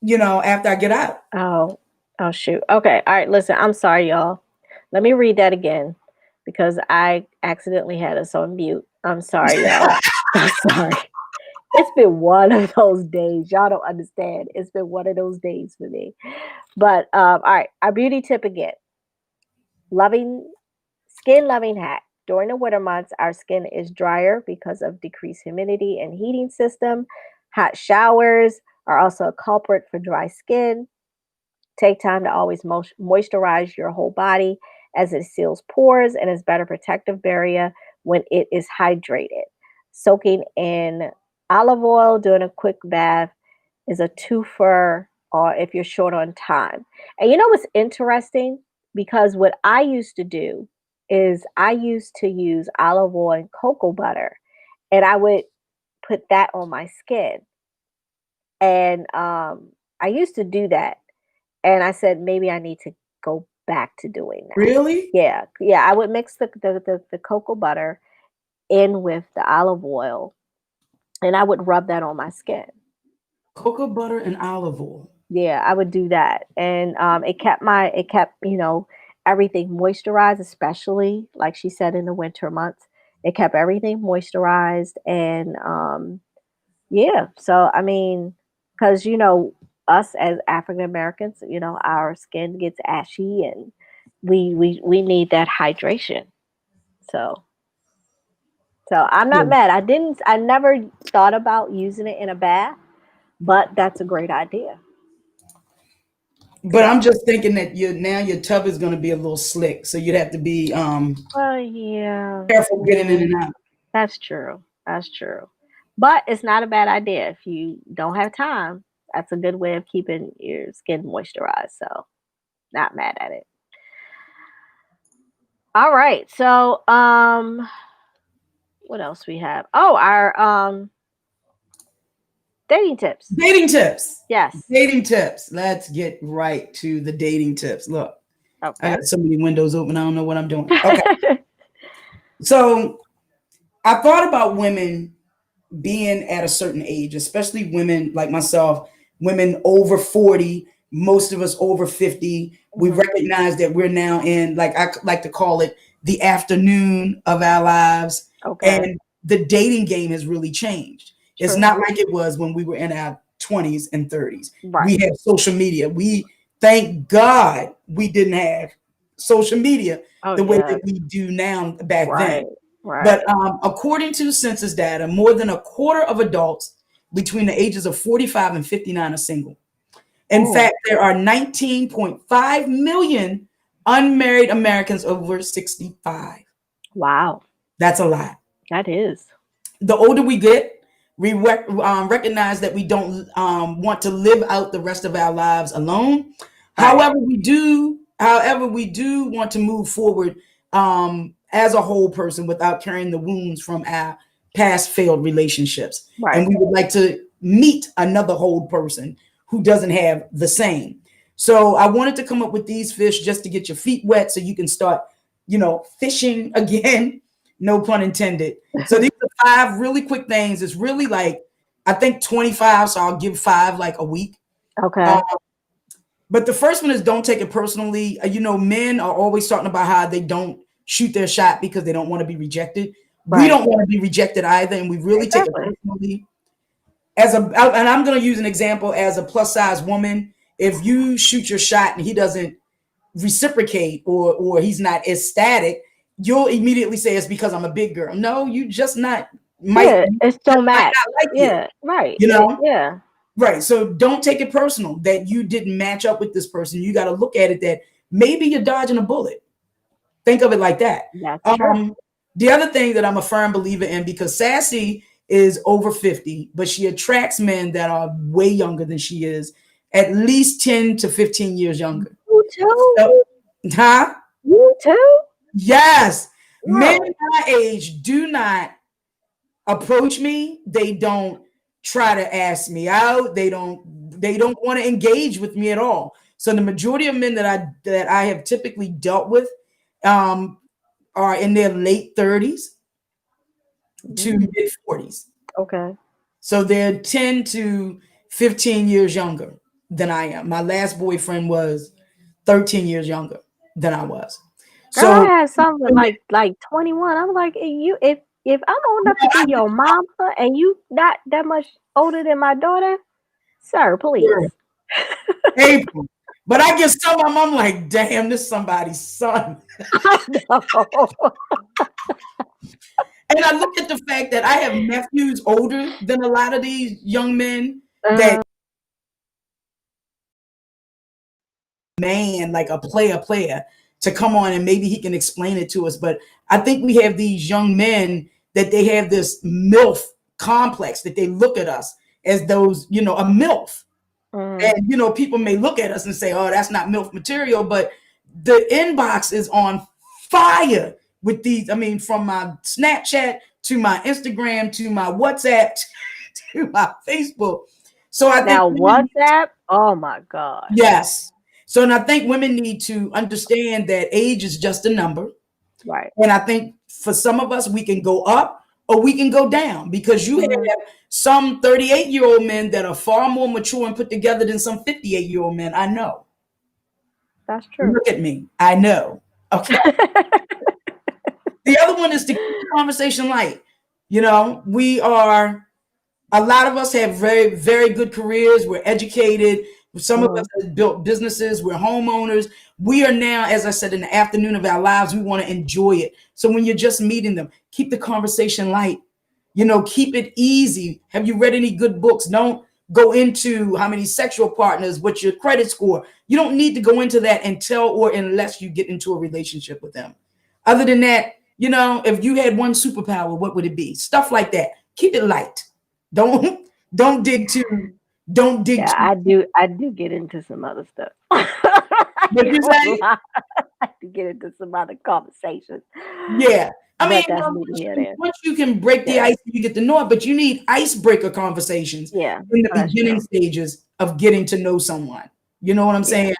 after I get out. Oh shoot. Okay. All right. Listen, I'm sorry, y'all. Let me read that again because I accidentally had us on mute. I'm sorry, y'all. I'm sorry. It's been one of those days. Y'all don't understand. It's been one of those days for me. But all right, our beauty tip again. Skin loving hack. During the winter months, our skin is drier because of decreased humidity and heating system. Hot showers are also a culprit for dry skin. Take time to always moisturize your whole body as it seals pores and is better protective barrier when it is hydrated. Soaking in olive oil during a quick bath is a twofer or if you're short on time. And you know what's interesting? Because what I used to do is I used to use olive oil and cocoa butter and I would put that on my skin. And I used to do that. And I said, maybe I need to go back to doing that. Really? Yeah. Yeah. I would mix the cocoa butter in with the olive oil and I would rub that on my skin. Cocoa butter and olive oil. Yeah, I would do that. And it kept everything moisturized, especially like she said in the winter months. It kept everything moisturized and yeah. So I mean, because us as African Americans, our skin gets ashy and we need that hydration. So I'm not mad. I never thought about using it in a bath, but that's a great idea. But I'm just thinking that your tub is going to be a little slick, so you'd have to be Well, yeah. careful getting in and out. That's true. That's true. But it's not a bad idea if you don't have time. That's a good way of keeping your skin moisturized. So, not mad at it. All right. So, what else we have? Oh, our dating tips. Dating tips. Yes. Dating tips. Let's get right to the dating tips. Look, Okay. I got so many windows open. I don't know what I'm doing. Okay. So I thought about women being at a certain age, especially women like myself, women over 40, most of us over 50. We recognize that we're now in, like I like to call it, the afternoon of our lives. Okay. And the dating game has really changed. True. It's not like it was when we were in our 20s and 30s. Right. We have social media. We thank God we didn't have social media the way that we do now back then. Right. But according to census data, more than a quarter of adults between the ages of 45 and 59 are single. In fact, there are 19.5 million unmarried Americans over 65. Wow. That's a lot. That is. The older we get, we recognize that we don't want to live out the rest of our lives alone. Right. However, we do want to move forward as a whole person without carrying the wounds from our past failed relationships. Right. And we would like to meet another whole person who doesn't have the same. So I wanted to come up with these fish just to get your feet wet so you can start, fishing again. No pun intended. So these are 5 really quick things. It's really like, I think 25. So I'll give 5 like a week. Okay. But the first one is don't take it personally. Men are always talking about how they don't shoot their shot because they don't want to be rejected. Right. We don't want to be rejected either. And we really take it personally. And I'm going to use an example as a plus size woman. If you shoot your shot and he doesn't reciprocate or he's not ecstatic, you'll immediately say it's because I'm a big girl. No, you just not. It's so mad. Like yeah. You. Right. Yeah. Right. So don't take it personal that you didn't match up with this person. You got to look at it that maybe you're dodging a bullet. Think of it like that. That's true. The other thing that I'm a firm believer in, because Sassy is over 50, but she attracts men that are way younger than she is, at least 10 to 15 years younger. You too? So, huh? You too? Yes. Wow. Men my age do not approach me. They don't try to ask me out. They don't want to engage with me at all. So the majority of men that I have typically dealt with are in their late 30s to mid 40s. Okay. So they're 10 to 15 years younger than I am. My last boyfriend was 13 years younger than I was. Girl, I So had something like 21. I'm like, if I'm old enough to be your mama and you not that much older than my daughter, sir, please. April. But I get some of them, I'm like, damn, this is somebody's son. I know. And I look at the fact that I have nephews older than a lot of these young men that man, like a player to come on and maybe he can explain it to us. But I think we have these young men that they have this MILF complex that they look at us as those, a MILF. And, people may look at us and say, oh, that's not MILF material, but the inbox is on fire with these. I mean, from my Snapchat to my Instagram to my WhatsApp to my Facebook. So I now think WhatsApp, oh my God. Yes. So, and I think women need to understand that age is just a number. Right. And I think for some of us, we can go up or we can go down because you have some 38-year-old men that are far more mature and put together than some 58-year-old men. I know. That's true. Look at me. I know. Okay. The other one is to keep the conversation light. A lot of us have very, very good careers. We're educated. Some of us have built businesses. We're homeowners. We are now, as I said, in the afternoon of our lives, we want to enjoy it. So when you're just meeting them, keep the conversation light. Keep it easy. Have you read any good books? Don't go into how many sexual partners, what's your credit score. You don't need to go into that unless you get into a relationship with them. Other than that, if you had one superpower, what would it be? Stuff like that. Keep it light. Don't dig too. Don't dig. Yeah, I do get into some other stuff. What you say? I do get into some other conversations. Yeah, I mean, that's neither once you can break the ice, you get to know it. But you need icebreaker conversations. Yeah, in the beginning stages of getting to know someone. You know what I'm saying?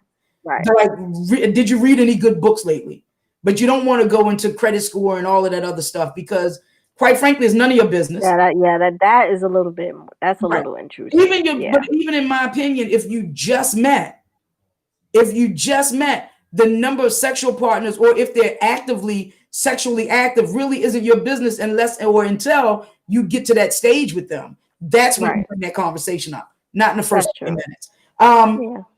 Right. Like, did you read any good books lately? But you don't want to go into credit score and all of that other stuff because, quite frankly, it's none of your business. That is a little bit. That's a little intrusive. But even in my opinion, if you just met, the number of sexual partners, or if they're actively sexually active, really isn't your business until you get to that stage with them. That's when you bring that conversation up, not in the first 20 minutes.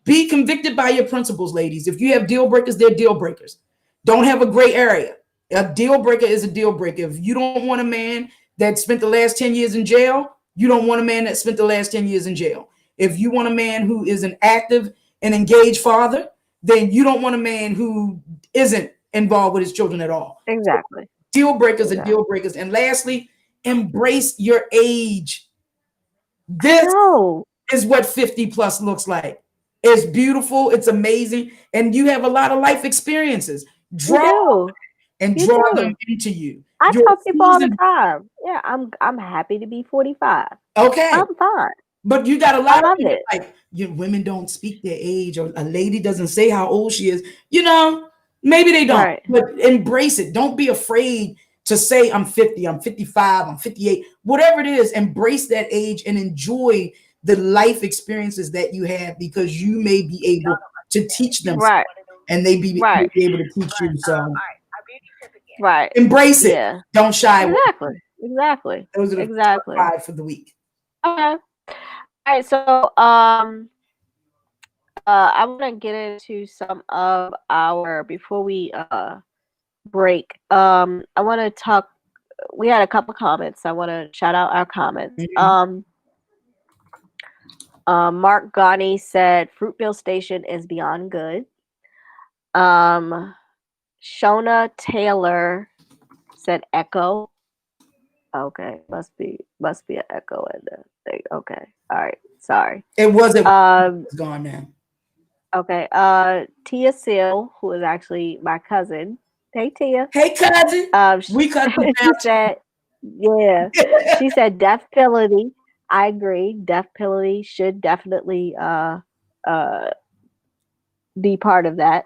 Be convicted by your principles, ladies. If you have deal breakers, they're deal breakers. Don't have a gray area. A deal breaker is a deal breaker. If you don't want a man that spent the last 10 years in jail, you don't want a man that spent the last 10 years in jail. If you want a man who is an active and engaged father, then you don't want a man who isn't involved with his children at all. Exactly. So deal breakers are deal breakers. And lastly, embrace your age. This is what 50 plus looks like. It's beautiful. It's amazing. And you have a lot of life experiences. Draw them into you. I tell people all the time. Yeah, I'm happy to be 45. Okay. I'm fine. But you got a lot of people like women don't speak their age, or a lady doesn't say how old she is. Maybe they don't. Right. But embrace it. Don't be afraid to say I'm 50, I'm 55, I'm 58. Whatever it is, embrace that age and enjoy the life experiences that you have, because you may be able to teach them. Right. And they be able to teach you. So embrace it. Yeah. Don't shy away. Exactly. Those are the 5 for the week. Okay. All right. So I want to get into some of our, before we break. I want to talk. We had a couple comments. I want to shout out our comments. Mark Ghani said Fruitville Station is beyond good. Shona Taylor said echo. Okay, must be an echo in the thing. Okay, all right, sorry. It wasn't. It's gone now. Okay, Tia Seal, who is actually my cousin. Hey, Tia. Hey, cousin. We cousins. She said, yeah. She said death penalty. I agree. Death penalty should definitely be part of that.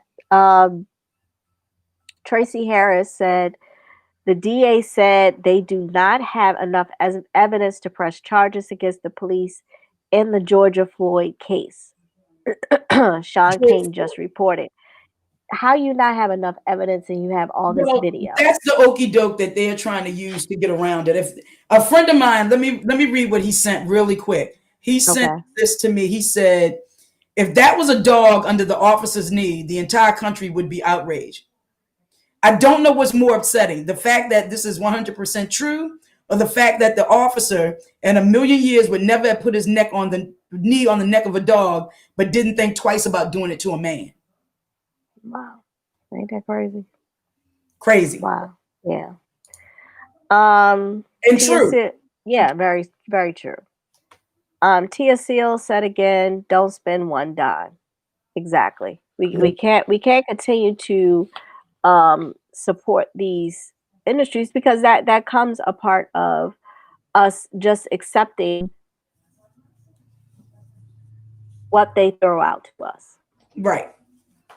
Tracy Harris said the DA said they do not have enough evidence to press charges against the police in the Georgia Floyd case. Sean King just reported. How you not have enough evidence and you have all this video? That's the okie doke that they're trying to use to get around it. If a friend of mine, let me read what he sent really quick. He sent this to me. He said, if that was a dog under the officer's knee, the entire country would be outraged. I don't know what's more upsetting, the fact that this is 100% true, or the fact that the officer in a million years would never have put his knee on the neck of a dog, but didn't think twice about doing it to a man. Wow. Ain't that crazy? Crazy. Wow. Yeah. And true. Yeah, very, very true. Tia Seal said again, don't spend one dime. Exactly. We can't continue to support these industries because that comes a part of us just accepting what they throw out to us. Right.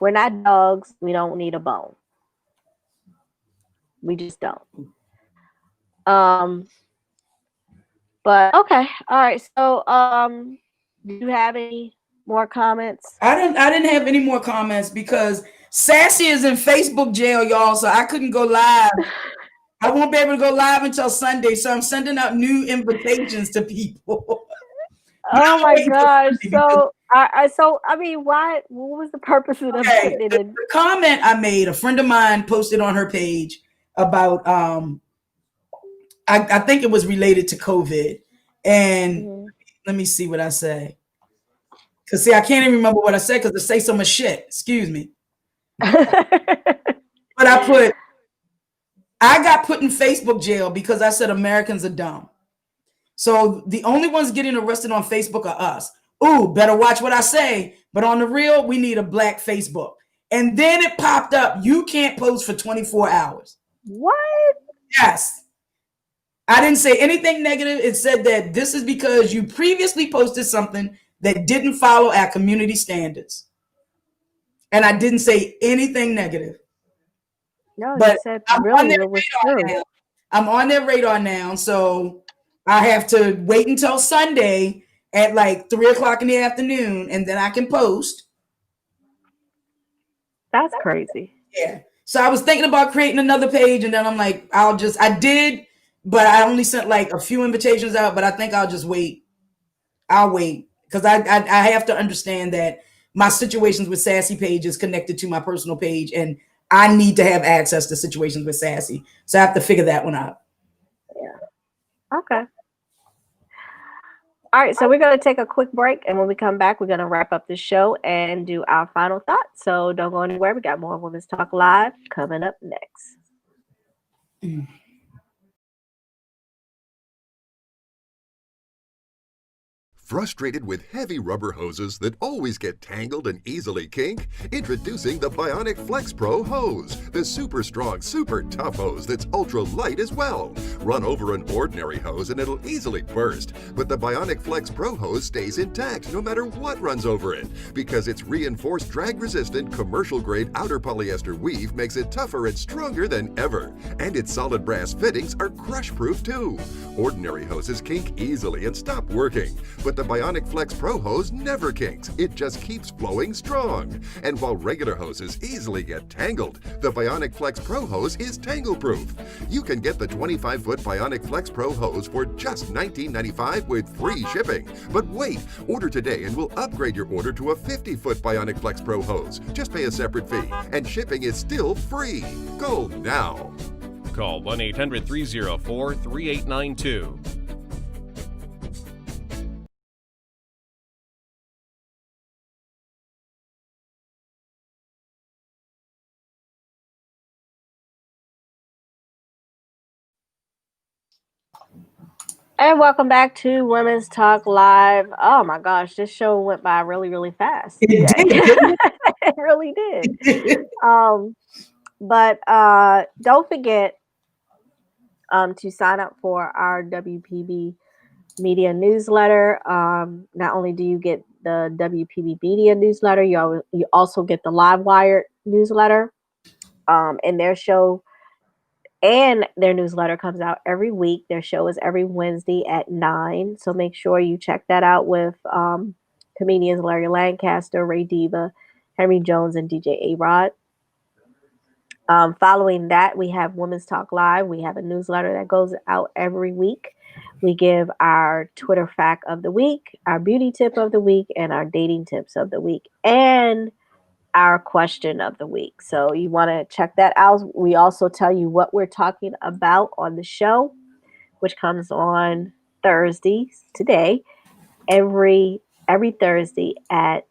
We're not dogs. We don't need a bone. We just don't. But okay. All right. So do you have any more comments? I didn't have any more comments because Sassy is in Facebook jail, y'all. So I couldn't go live. I won't be able to go live until Sunday. So I'm sending out new invitations to people. Oh my gosh. So I mean, why? What was the purpose of them putting it in? The comment I made, a friend of mine posted on her page about I think it was related to COVID. And let me see what I say. Because see, I can't even remember what I said because I say so much shit. Excuse me. But I got put in Facebook jail because I said Americans are dumb. So the only ones getting arrested on Facebook are us. Ooh, better watch what I say. But on the real, we need a black Facebook. And then it popped up. You can't post for 24 hours. What? Yes. I didn't say anything negative. It said that this is because you previously posted something that didn't follow our community standards. And I didn't say anything negative. No, but you said really it was true. Now. I'm on their radar now. So I have to wait until Sunday at like 3:00 in the afternoon, and then I can post. That's crazy. Yeah. So I was thinking about creating another page, and then I'm like, I did, but I only sent like a few invitations out, but I think I'll just wait. I'll wait because I have to understand that my situations with Sassy page is connected to my personal page, and I need to have access to situations with Sassy. So I have to figure that one out. Yeah. Okay. All right, so we're going to take a quick break, and when we come back, we're going to wrap up the show and do our final thoughts. So don't go anywhere. We got more Women's Talk Live coming up next. Frustrated with heavy rubber hoses that always get tangled and easily kink? Introducing the Bionic Flex Pro hose, the super strong, super tough hose that's ultra light as well. Run over an ordinary hose and it'll easily burst, but the Bionic Flex Pro hose stays intact no matter what runs over it, because its reinforced drag-resistant commercial-grade outer polyester weave makes it tougher and stronger than ever. And its solid brass fittings are crush-proof too. Ordinary hoses kink easily and stop working, but the Bionic Flex Pro hose never kinks. It just keeps flowing strong. And while regular hoses easily get tangled, the Bionic Flex Pro hose is tangle-proof. You can get the 25-foot Bionic Flex Pro hose for just $19.95 with free shipping. But wait, order today and we'll upgrade your order to a 50-foot Bionic Flex Pro hose. Just pay a separate fee, and shipping is still free. Go now. Call 1-800-304-3892. And welcome back to Women's Talk Live. Oh my gosh, this show went by really, really fast. It really did. But don't forget to sign up for our WPB Media newsletter. Not only do you get the WPB Media newsletter, you also get the Livewire newsletter. And their show and their newsletter comes out every week. Their show is every Wednesday at 9. So make sure you check that out with comedians Larry Lancaster, Ray Diva, Henry Jones, and DJ A-Rod. Following that, we have Women's Talk Live. We have a newsletter that goes out every week. We give our Twitter fact of the week, our beauty tip of the week, and our dating tips of the week, and our question of the week. So you want to check that out. We also tell you what we're talking about on the show, which comes on Thursdays today, every Thursday at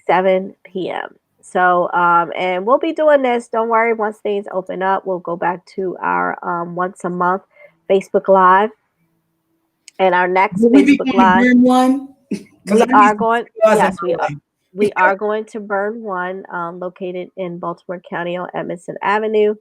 7 p.m. So, and we'll be doing this. Don't worry. Once things open up, we'll go back to our once a month Facebook Live. And our next Facebook Live, we are going. Yes, we are. We are going to burn one located in Baltimore County on Edmondson Avenue.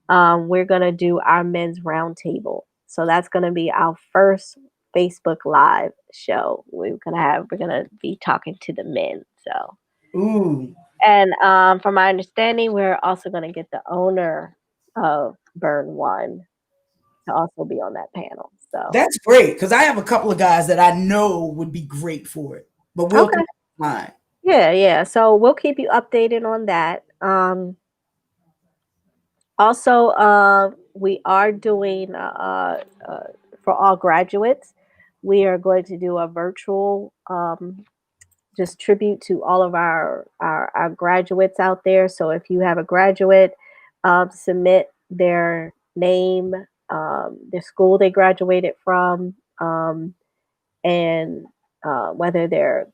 We're going to do our men's roundtable. So that's going to be our first Facebook Live show. We're going to be talking to the men. So, ooh. And from my understanding, we're also going to get the owner of Burn One to also be on that panel. So that's great, because I have a couple of guys that I know would be great for it. But we'll fine. Yeah. So we'll keep you updated on that. Also, we are doing for all graduates, we are going to do a virtual just tribute to all of our graduates out there. So if you have a graduate, submit their name, their school they graduated from, and whether they're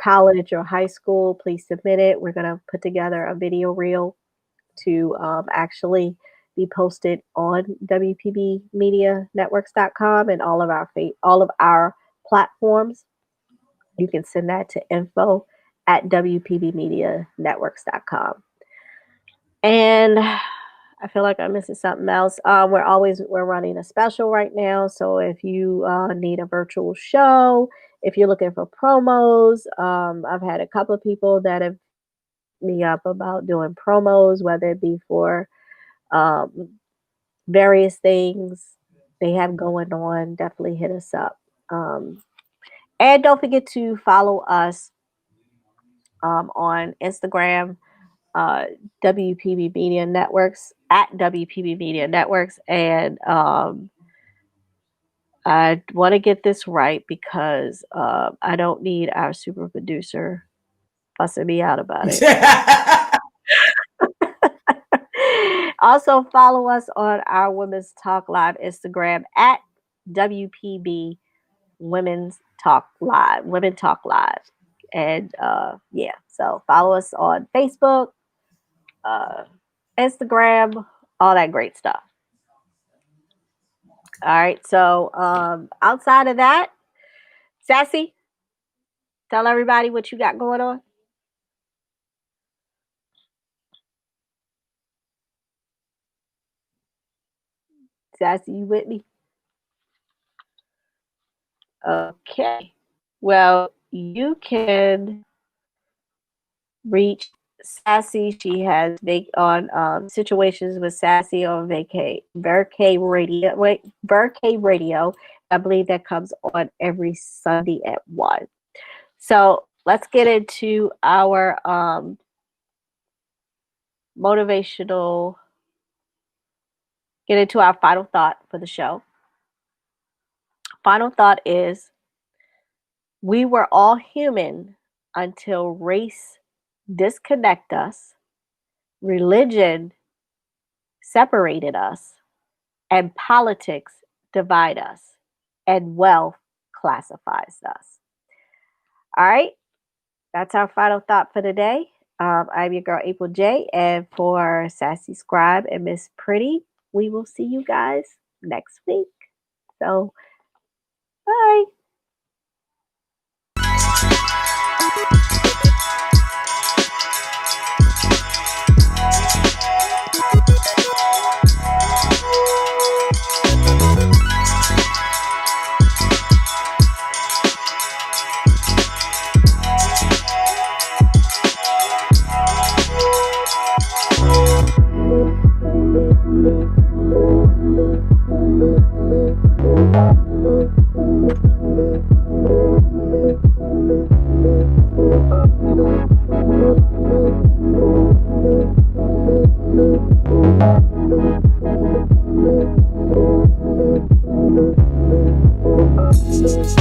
college or high school, please submit it. We're going to put together a video reel to actually be posted on WPBmedianetworks.com and all of our platforms. You can send that to info@WPBmedianetworks.com. And I feel like I'm missing something else. We're running a special right now. So if you need a virtual show, if you're looking for promos, I've had a couple of people that have me up about doing promos, whether it be for various things they have going on. Definitely hit us up. And don't forget to follow us on Instagram, WPB Media Networks, at WPB Media Networks. And I want to get this right because I don't need our super producer fussing me out about it. Also, follow us on our Women's Talk Live Instagram at WPB Women's Talk Live, Women Talk Live. And so follow us on Facebook, Instagram, all that great stuff. All right. So outside of that, Sassy, tell everybody what you got going on. Sassy, you with me? Okay. Well, you can reach Sassy. She has on Situations with Sassy on Vacay Radio. I believe that comes on every Sunday at 1. So let's get into our our final thought for the show. Final thought is, we were all human until race disconnect us, religion separated us, and politics divide us, and wealth classifies us. All right, that's our final thought for today. I'm your girl, April J. And for Sassy Scribe and Miss Pretty, we will see you guys next week. So, bye. Bye.